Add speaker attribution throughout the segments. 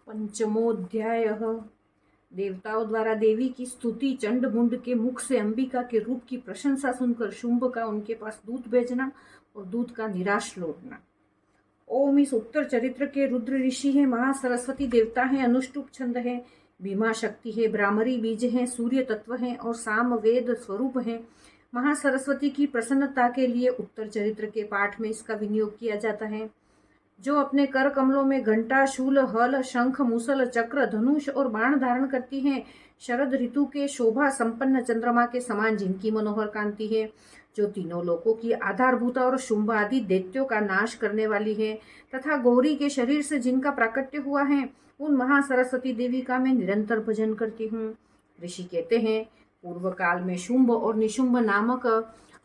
Speaker 1: पंचमोध्याय। देवताओं द्वारा देवी की स्तुति। चंड मुंड के मुख से अंबिका के रूप की प्रशंसा सुनकर शुंभ का उनके पास दूत भेजना और दूत का निराश लौटना। ओम इस उत्तर चरित्र के रुद्र ऋषि है, महासरस्वती देवता है, अनुष्टुप छंद है, भीमा शक्ति है, ब्राह्मरी बीज है, सूर्य तत्व है और साम वेद स्वरूप है। महासरस्वती की प्रसन्नता के लिए उत्तर चरित्र के पाठ में इसका विनियोग किया जाता है। जो अपने कर कमलों में घंटा, शूल, हल, शंख, मूसल, चक्र, धनुष और बाण धारण करती हैं, शरद ऋतु के शोभा संपन्न चंद्रमा के समान जिनकी मनोहर कांति है, जो तीनों लोकों की आधारभूत और शुंभ आदि दैत्यों का नाश करने वाली है, तथा गौरी के शरीर से जिनका प्राकट्य हुआ है, उन महासरस्वती देवी का मैं निरंतर भजन करती हूँ। ऋषि कहते हैं, पूर्व काल में शुंभ और निशुंभ नामक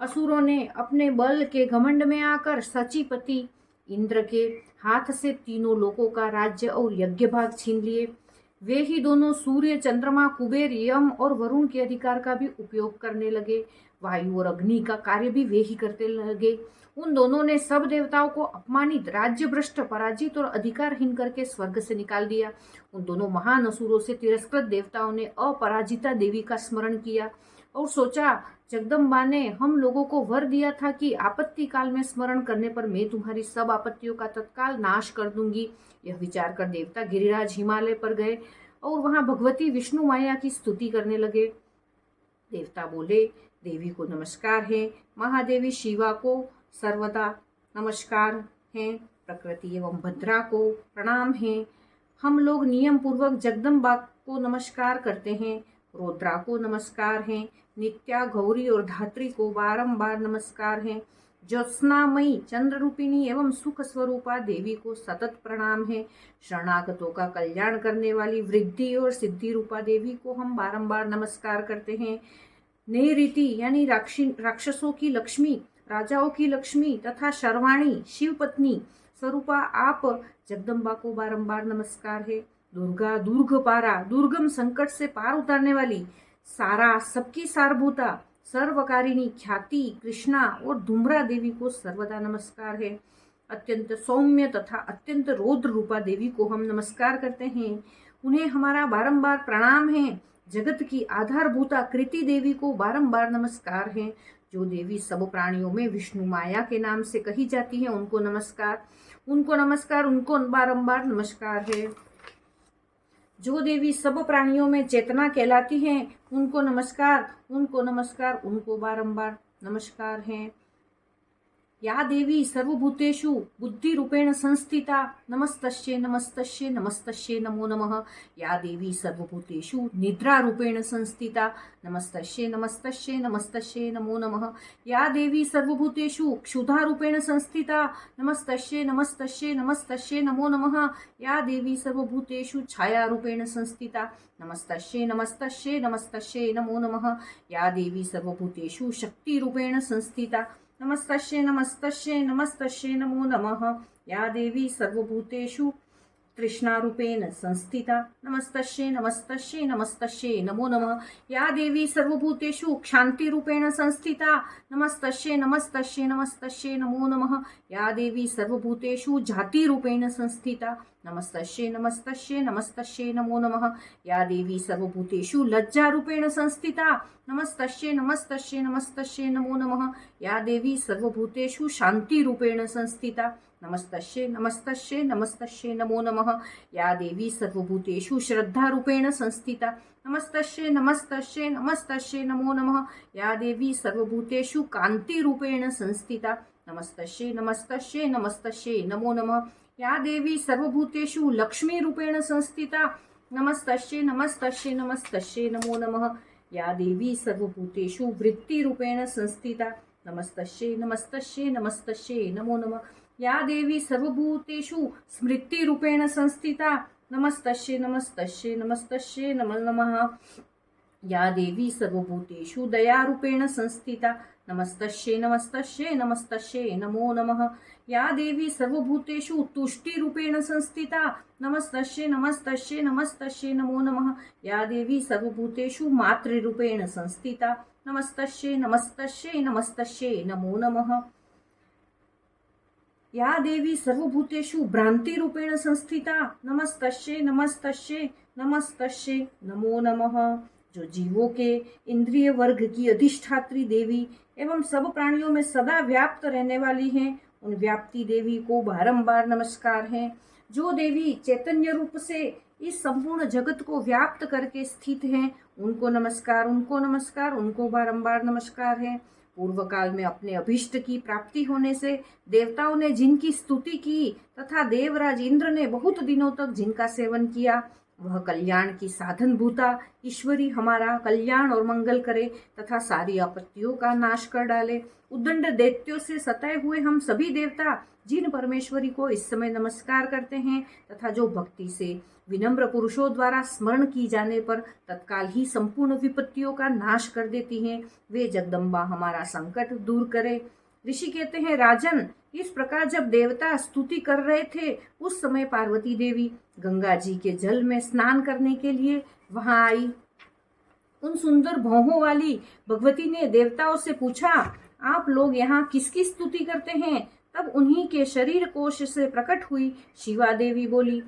Speaker 1: असुरों ने अपने बल के घमंड में आकर सचीपति इंद्र के हाथ से तीनों लोकों का राज्य और यज्ञ भाग छीन लिए। वे ही दोनों सूर्य, चंद्रमा, कुबेर, यम और वरुण के अधिकार का भी उपयोग करने लगे। वायु और अग्नि का कार्य भी वे ही करते लगे। उन दोनों ने सब देवताओं को अपमानित, राज्य भ्रष्ट, पराजित और अधिकारहीन करके स्वर्ग से निकाल दिया। उन दोनों महान असुरों से तिरस्कृत देवताओं ने अपराजिता देवी का स्मरण किया और सोचा, जगदम्बा ने हम लोगों को वर दिया था कि आपत्ति काल में स्मरण करने पर मैं तुम्हारी सब आपत्तियों का तत्काल नाश कर दूंगी। यह विचार कर देवता गिरिराज हिमालय पर गए और वहां भगवती विष्णु माया की स्तुति करने लगे। देवता बोले, देवी को नमस्कार है, महादेवी शिवा को सर्वदा नमस्कार है, प्रकृति एवं भद्रा को प्रणाम है। हम लोग नियम पूर्वक जगदम्बा को नमस्कार करते हैं, रुद्रा को नमस्कार है, नित्या, गौरी और धात्री को बारंबार नमस्कार है, ज्योत्स्नामयी, चंद्र रूपिणी एवं सुख स्वरूपा देवी को सतत प्रणाम है, शरणागतों का कल्याण करने वाली वृद्धि और सिद्धि रूपा देवी को हम बारंबार नमस्कार करते हैं। नैऋति यानी राक्षसों की लक्ष्मी, राजाओं की लक्ष्मी तथा शर्वाणी शिव पत्नी स्वरूपा आप जगदम्बा को बारंबार नमस्कार है। दुर्गा, दुर्गपारा, दुर्गम संकट से पार उतारने वाली, सारा, सबकी सारभूता, सर्वकारिणी, ख्याति, कृष्णा और धूम्रा देवी को सर्वदा नमस्कार है। अत्यंत सौम्य तथा अत्यंत रौद्र रूपा देवी को हम नमस्कार करते हैं, उन्हें हमारा बारंबार प्रणाम है। जगत की आधारभूता कृति देवी को बारंबार नमस्कार है। जो देवी सब प्राणियों में विष्णु माया के नाम से कही जाती है, उनको नमस्कार, उनको नमस्कार, उनको बारंबार नमस्कार है। जो देवी सब प्राणियों में चेतना कहलाती हैं, उनको नमस्कार, उनको नमस्कार, उनको बारंबार नमस्कार है। या देवी सर्वभूतेषु बुद्धि रूपेण संस्थिता, नमस्तस्यै नमस्तस्यै नमस्तस्यै नमो नमः। या देवी सर्वभूतेषु निद्रा रूपेण संस्थिता, नमस्तस्यै नमस्तस्यै नमस्तस्यै नमो नमः। या देवी सर्वभूतेषु क्षुधा रूपेण संस्थिता, नमस्तस्यै नमस्तस्यै नमस्तस्यै नमो नमः। या देवी सर्वभूतेषु छाया रूपेण संस्थिता, नमस्तस्यै नमस्तस्यै नमस्तस्यै नमो नमः। या देवी सर्वभूतेषु शक्ति रूपेण संस्थिता, नमस्तस्यै नमस्तस्यै नमस्तस्यै नमो नमः। या देवी सर्वभूतेषु तृष्णारूपेण संस्थिता, नमस्तस्यै नमस्तस्यै नमस्तस्यै नमो नमः। या देवी सर्वभूतेषु क्षान्तिरूपेण संस्थिता, नमस्तस्यै नमस्तस्यै नमस्तस्यै नमो नमः। या देवी सर्वभूतेषु जातिरूपेण संस्थिता, नमस्तस्यै नमस्तस्यै नमस्तस्यै नमो नमः। या देवी सर्वभूतेषु लज्जारूपेण संस्थिता, नमस्तस्यै नमस्तस्यै नमस्तस्यै नमो नमः। या देवी सर्वभूतेषु शान्तिरूपेण संस्थिता, नमस्तस्यै नमस्तस्यै नमस्तस्यै नमो नमः। या देवी सर्वभूतेषु श्रद्धारूपेण संस्थिता, नमस्तस्यै नमस्तस्यै नमस्तस्यै नमो नमः। या देवी सर्वभूतेषु कान्तिरूपेण संस्थिता, नमस्तस्यै नमस्तस्यै नमस्तस्यै नमो नमः। या देवी सर्वभूतेषु लक्ष्मीरूपेण संस्थिता, नमस्तस्यै नमस्तस्यै नमस्तस्यै नमो नमः। या देवी सर्वभूतेषु वृत्तिरूपेण संस्थिता, नमस्तस्यै नमस्तस्यै नमस्तस्यै नमो नमः। या देवी सर्वभूतेषु स्मृतिरूपेण संस्थिता, नमस्तस्यै नमस्तस्यै नमस्तस्यै नमो नमः। या देवी सर्वभूतेषु दयारूपेण संस्थिता, नमस्तस्यै नमस्तस्यै नमस्तस्यै नमो नमः। या देवी सर्वभूतेषु तुष्टिरूपेण संस्थिता, नमस्तस्यै नमस्तस्यै नमस्तस्यै नमो नमः। या देवी सर्वभूतेषु मातृरूपेण संस्थिता, नमस्तस्यै नमस्तस्यै नमस्तस्यै नमो नमः। या देवी सर्वभूतेषु भ्रांति रूपेण संस्थिता नमस्तस्यै नमस्तस्यै नमस्तस्यै नमो नमः। जो जीवों के इंद्रिय वर्ग की अधिष्ठात्री देवी एवं सब प्राणियों में सदा व्याप्त रहने वाली हैं, उन व्याप्ति देवी को बारंबार नमस्कार है। जो देवी चैतन्य रूप से इस संपूर्ण जगत को व्याप्त करके स्थित हैं, उनको नमस्कार, उनको नमस्कार, उनको बारंबार नमस्कार है। पूर्व काल में अपने अभीष्ट की प्राप्ति होने से देवताओं ने जिनकी स्तुति की तथा देवराज इंद्र ने बहुत दिनों तक जिनका सेवन किया, वह कल्याण की साधन भूता ईश्वरी हमारा कल्याण और मंगल करे तथा सारी आपत्तियों का नाश कर डाले। उद्दंड दैत्यों से सताए हुए हम सभी देवता जिन परमेश्वरी को इस समय नमस्कार करते हैं तथा जो भक्ति से विनम्र पुरुषों द्वारा स्मरण की जाने पर तत्काल ही संपूर्ण विपत्तियों का नाश कर देती हैं, वे जगदम्बा हमारा संकट दूर करे। ऋषि कहते हैं, राजन, इस प्रकार जब देवता स्तुति कर रहे थे उस समय पार्वती देवी गंगा जी के जल में स्नान करने के लिए वहां आई। उन सुंदर भौहों वाली भगवती ने देवताओं से पूछा, आप लोग यहाँ किसकी स्तुति करते हैं? तब उन्हीं के शरीर कोश से प्रकट हुई शिवा देवी बोली,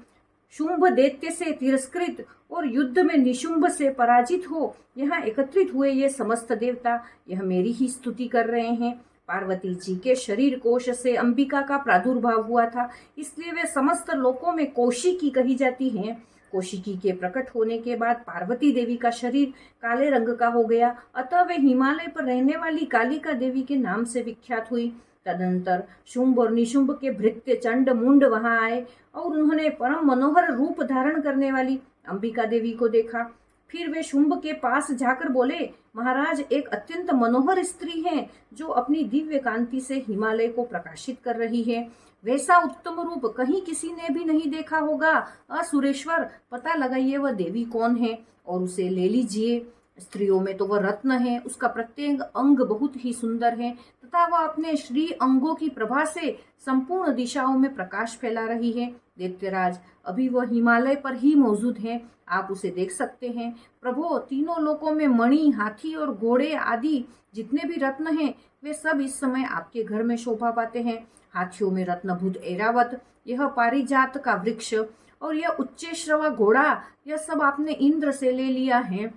Speaker 1: शुंभ दैत्य से तिरस्कृत और युद्ध में निशुंभ से पराजित हो यहाँ एकत्रित हुए ये समस्त देवता यह मेरी ही स्तुति कर रहे हैं। पार्वती जी के शरीर कोश से अंबिका का प्रादुर्भाव हुआ था, इसलिए वे समस्त लोकों में कौशिकी कही जाती हैं। कौशिकी के प्रकट होने के बाद पार्वती देवी का शरीर काले रंग का हो गया, अतः वे हिमालय पर रहने वाली कालिका देवी के नाम से विख्यात हुई। तदनंतर शुंभ और निशुंभ के भृत्य चंड मुंड वहां आए और उन्होंने परम मनोहर रूप धारण करने वाली अंबिका देवी को देखा। फिर वे शुंभ के पास जाकर बोले, महाराज, एक अत्यंत मनोहर स्त्री है जो अपनी दिव्य कांति से हिमालय को प्रकाशित कर रही है। वैसा उत्तम रूप कहीं किसी ने भी नहीं देखा होगा। असुरेश्वर, पता लगाइए वह देवी कौन है और उसे ले लीजिए। स्त्रियों में तो वह रत्न है, उसका प्रत्येक अंग बहुत ही सुंदर है तथा वह अपने श्री अंगों की प्रभा से संपूर्ण दिशाओं में प्रकाश फैला रही है। दैत्यराज, अभी वह हिमालय पर ही मौजूद है, आप उसे देख सकते हैं। प्रभो, तीनों लोकों में मणि, हाथी और घोड़े आदि जितने भी रत्न हैं वे सब इस समय आपके घर में शोभा पाते हैं। हाथियों में रत्नभूत ऐरावत, यह पारिजात का वृक्ष और यह उच्चैश्रवा घोड़ा, यह सब आपने इंद्र से ले लिया है।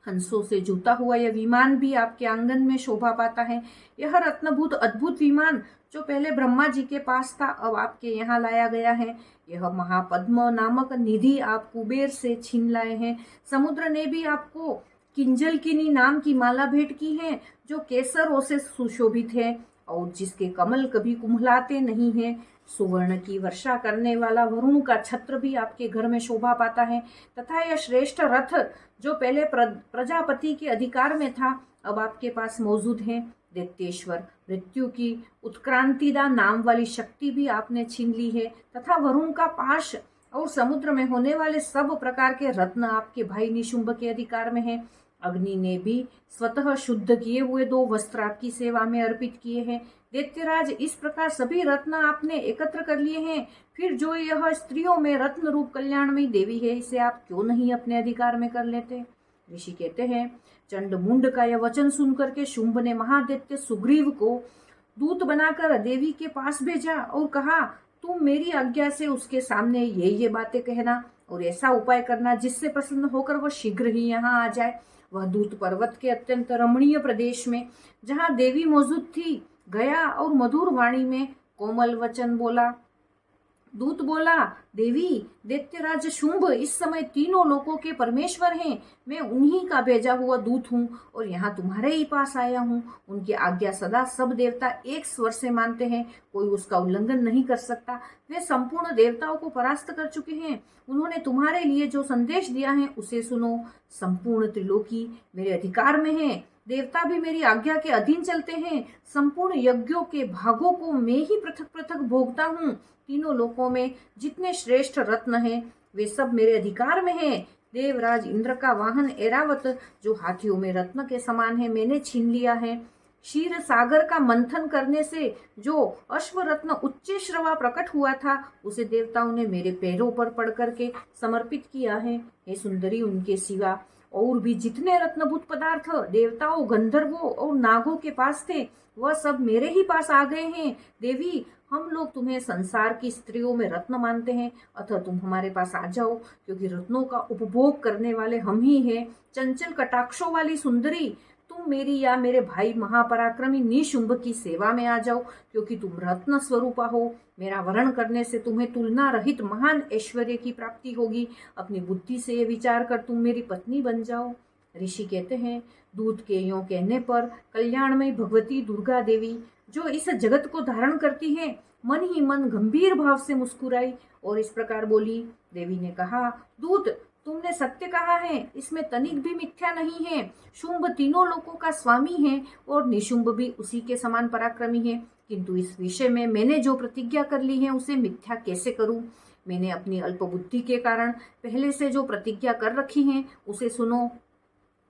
Speaker 1: हंसों से जुता हुआ यह विमान भी आपके आंगन में शोभा पाता है। यह रत्नभूत अद्भुत विमान जो पहले ब्रह्मा जी के पास था अब आपके यहाँ लाया गया है। यह महापद्म नामक निधि आप कुबेर से छीन लाए हैं। समुद्र ने भी आपको किंजलकिनी नाम की माला भेंट की है जो केसरों से सुशोभित है और जिसके कमल कभी कुम्हलाते नहीं हैं। सुवर्ण की वर्षा करने वाला वरुण का छत्र भी आपके घर में शोभा पाता है तथा यह श्रेष्ठ रथ जो पहले प्रजापति के अधिकार में था अब आपके पास मौजूद है। दैत्येश्वर, मृत्यु की उत्क्रांतिदा नाम वाली शक्ति भी आपने छीन ली है तथा वरुण का पाश और समुद्र में होने वाले सब प्रकार के रत्न आपके भाई निशुंभ के अधिकार में है। अग्नि ने भी स्वतः शुद्ध किए हुए 2 वस्त्र आपकी सेवा में अर्पित किए हैं। दैत्यराज, इस प्रकार सभी रत्न आपने एकत्र कर लिए हैं, फिर जो यह स्त्रियों में रत्न रूप कल्याणमयी देवी है इसे आप क्यों नहीं अपने अधिकार में कर लेते? ऋषि कहते हैं, चंड मुंड का यह वचन सुनकर के शुंभ ने महादैत्य सुग्रीव को दूत बनाकर देवी के पास भेजा और कहा, तुम मेरी आज्ञा से उसके सामने ये बातें कहना और ऐसा उपाय करना जिससे प्रसन्न होकर वह शीघ्र ही यहाँ आ जाए। वह दूत पर्वत के अत्यंत रमणीय प्रदेश में जहाँ देवी मौजूद थी गया और मधुर वाणी में कोमल वचन बोला। दूत बोला, देवी, दैत्यराज शुंभ इस समय तीनों लोकों के परमेश्वर हैं। मैं उन्हीं का भेजा हुआ दूत हूँ और यहाँ तुम्हारे ही पास आया हूँ। उनकी आज्ञा सदा सब देवता एक स्वर से मानते हैं, कोई उसका उल्लंघन नहीं कर सकता। वे संपूर्ण देवताओं को परास्त कर चुके हैं। उन्होंने तुम्हारे लिए जो संदेश दिया है उसे सुनो। संपूर्ण त्रिलोकी मेरे अधिकार में है, देवता भी मेरी आज्ञा के अधीन चलते हैं। संपूर्ण यज्ञों के भागों को मैं ही पृथक पृथक भोगता हूँ। तीनों लोकों में जितने श्रेष्ठ रत्न हैं वे सब मेरे अधिकार में हैं। देवराज इंद्र का वाहन ऐरावत जो हाथियों में रत्न के समान है मैंने छीन लिया है। क्षीर सागर का मंथन करने से जो अश्वरत्न उच्चैश्रवा प्रकट हुआ था उसे देवताओं ने मेरे पैरों पर पड़ करके समर्पित किया है। हे सुंदरी, उनके सिवा और भी जितने रत्नभूत पदार्थ देवताओं, गंधर्वों और नागों के पास थे वह सब मेरे ही पास आ गए हैं। देवी, हम लोग तुम्हें संसार की स्त्रियों में रत्न मानते हैं, अतः तुम हमारे पास आ जाओ, क्योंकि रत्नों का उपभोग करने वाले हम ही हैं। चंचल कटाक्षों वाली सुंदरी, तुम मेरी या मेरे भाई महापराक्रमी निशुंभ की सेवा में आ जाओ, क्योंकि तुम रत्न स्वरूपा हो। मेरा वरण करने से तुम्हें तुलना रहित महान ऐश्वर्य की प्राप्ति होगी। अपनी बुद्धि से ये विचार कर तुम मेरी पत्नी बन जाओ। ऋषि कहते हैं, दूत के यों कहने पर कल्याणमयी भगवती दुर्गा देवी, जो इस जगत को धारण करती है, मन ही मन गंभीर भाव से मुस्कुराई और इस प्रकार बोली। देवी ने कहा, दूत, तुमने सत्य कहा है, इसमें तनिक भी मिथ्या नहीं है। शुंभ तीनों लोकों का स्वामी है और निशुंभ भी उसी के समान पराक्रमी है, किंतु इस विषय में मैंने जो प्रतिज्ञा कर ली है उसे मिथ्या कैसे करूं। मैंने अपनी अल्प बुद्धि के कारण पहले से जो प्रतिज्ञा कर रखी है उसे सुनो।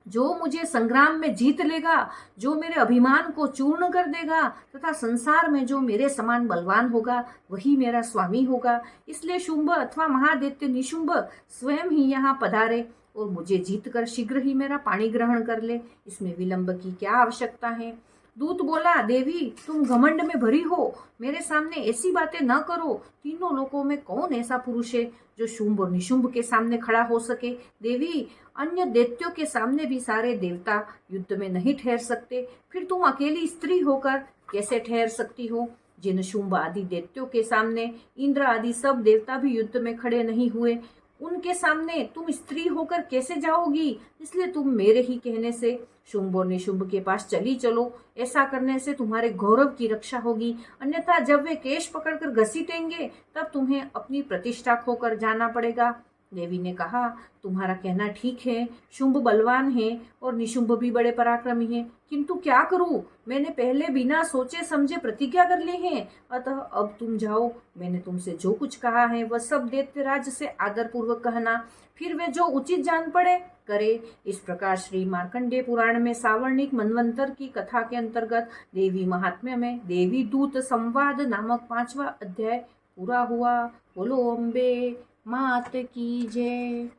Speaker 1: जो मुझे संग्राम में जीत लेगा, जो मेरे अभिमान को चूर्ण कर देगा तथा संसार में जो मेरे समान बलवान होगा, वही मेरा स्वामी होगा। इसलिए शुंभ अथवा महादैत्य निशुंभ स्वयं ही यहाँ पधारे और मुझे जीतकर शीघ्र ही मेरा पाणी ग्रहण कर ले। इसमें विलंब की क्या आवश्यकता है। दूत बोला, देवी, तुम घमंड में भरी हो, मेरे सामने ऐसी बातें न करो। तीनों लोकों में कौन ऐसा पुरुष है जो शुंभ और निशुंभ के सामने खड़ा हो सके। देवी, अन्य दैत्यों के सामने भी सारे देवता युद्ध में नहीं ठहर सकते, फिर तुम अकेली स्त्री होकर कैसे ठहर सकती हो। जिन शुंभ आदि दैत्यों के सामने इंद्र आदि सब देवता भी युद्ध में खड़े नहीं हुए, उनके सामने तुम स्त्री होकर कैसे जाओगी। इसलिए तुम मेरे ही कहने से शुंभ और निशुंभ के पास चली चलो। ऐसा करने से तुम्हारे गौरव की रक्षा होगी, अन्यथा जब वे केश पकड़कर घसीटेंगे तब तुम्हें अपनी प्रतिष्ठा खोकर जाना पड़ेगा। देवी ने कहा, तुम्हारा कहना ठीक है, शुंभ बलवान है और निशुंभ भी बड़े पराक्रमी हैं, किंतु क्या करूं, मैंने पहले बिना सोचे समझे प्रतिज्ञा कर ली है। अतः अब तुम जाओ, मैंने तुमसे जो कुछ कहा है वह सब दैत्यराज से आदर पूर्वक कहना, फिर वे जो उचित जान पड़े करे। इस प्रकार श्री मार्कंडेय पुराण में सावर्णिक मनवंतर की कथा के अंतर्गत देवी महात्म्य में देवी दूत संवाद नामक 5वां अध्याय पूरा हुआ। बोलो अम्बे मात की जय।